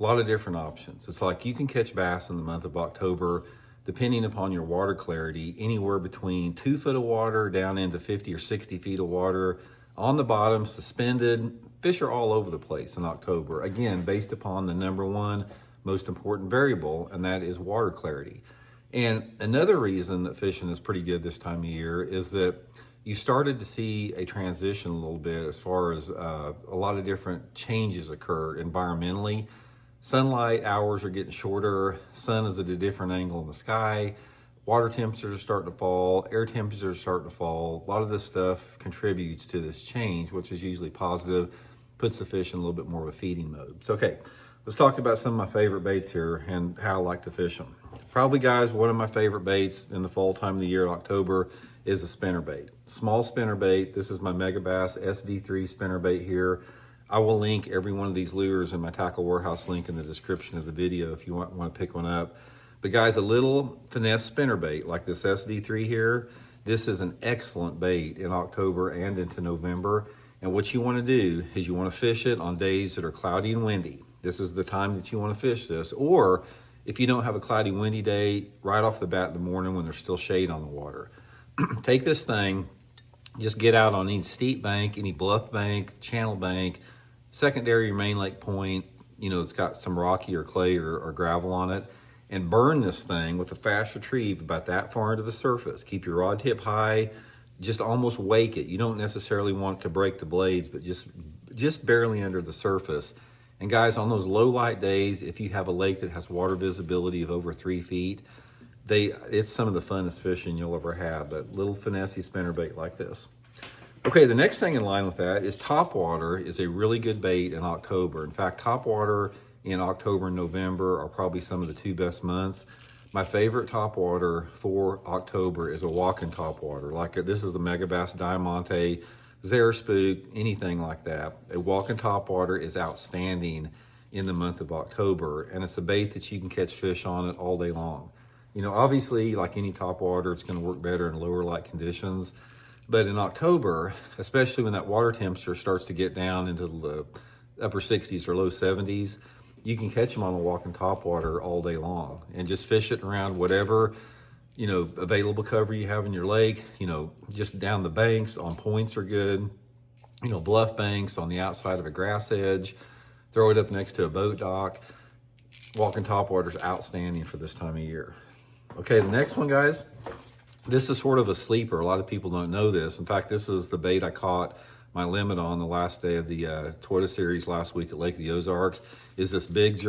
A lot of different options. It's like you can catch bass in the month of October, depending upon your water clarity, anywhere between 2 foot of water down into 50 or 60 feet of water on the bottom, suspended. Fish are all over the place in October. Again, based upon the number one most important variable, and that is water clarity. And another reason that fishing is pretty good this time of year is that you started to see a transition a little bit as far as a lot of different changes occur environmentally. Sunlight hours are getting shorter, sun is at a different angle in the sky, water temperatures are starting to fall, air temperatures are starting to fall. A lot of this stuff contributes to this change, which is usually positive, puts the fish in a little bit more of a feeding mode. So, okay, let's talk about some of my favorite baits here and how I like to fish them. Probably, guys, one of my favorite baits in the fall time of the year, October, is a spinner bait. Small spinner bait. This is my Megabass SD3 spinner bait here. I will link every one of these lures in my Tackle Warehouse link in the description of the video if you want to pick one up. But guys, a little finesse spinner bait like this SD3 here, this is an excellent bait in October and into November. And what you want to do is you want to fish it on days that are cloudy and windy. This is the time that you want to fish this. Or if you don't have a cloudy, windy day, right off the bat in the morning when there's still shade on the water. Take this thing, just get out on any steep bank, any bluff bank, channel bank, secondary or main lake point, you know, it's got some rocky or clay or gravel on it, and burn this thing with a fast retrieve about that far into the surface. Keep your rod tip high, just almost wake it. You don't necessarily want to break the blades, but just barely under the surface. And guys, on those low light days, if you have a lake that has water visibility of over 3 feet, it's some of the funnest fishing you'll ever have, but little finessey spinner bait like this. Okay, the next thing in line with that is topwater is a really good bait in October. In fact, topwater in October and November are probably some of the 2 best months. My favorite topwater for October is a walking topwater. Like this is the Megabass Diamante, Spook, anything like that. A walking topwater is outstanding in the month of October, and it's a bait that you can catch fish on it all day long. You know, obviously, like any topwater, it's going to work better in lower light conditions. But in October, especially when that water temperature starts to get down into the upper 60s or low 70s, you can catch them on a walking topwater all day long and just fish it around whatever, you know, available cover you have in your lake. You know, just down the banks, on points are good. You know, bluff banks, on the outside of a grass edge. Throw it up next to a boat dock. Walking topwater is outstanding for this time of year. Okay, the next one, guys. This is sort of a sleeper. A lot of people don't know this. In fact, this is the bait I caught my limit on the last day of the Toyota Series last week at Lake of the Ozarks, is this big jerk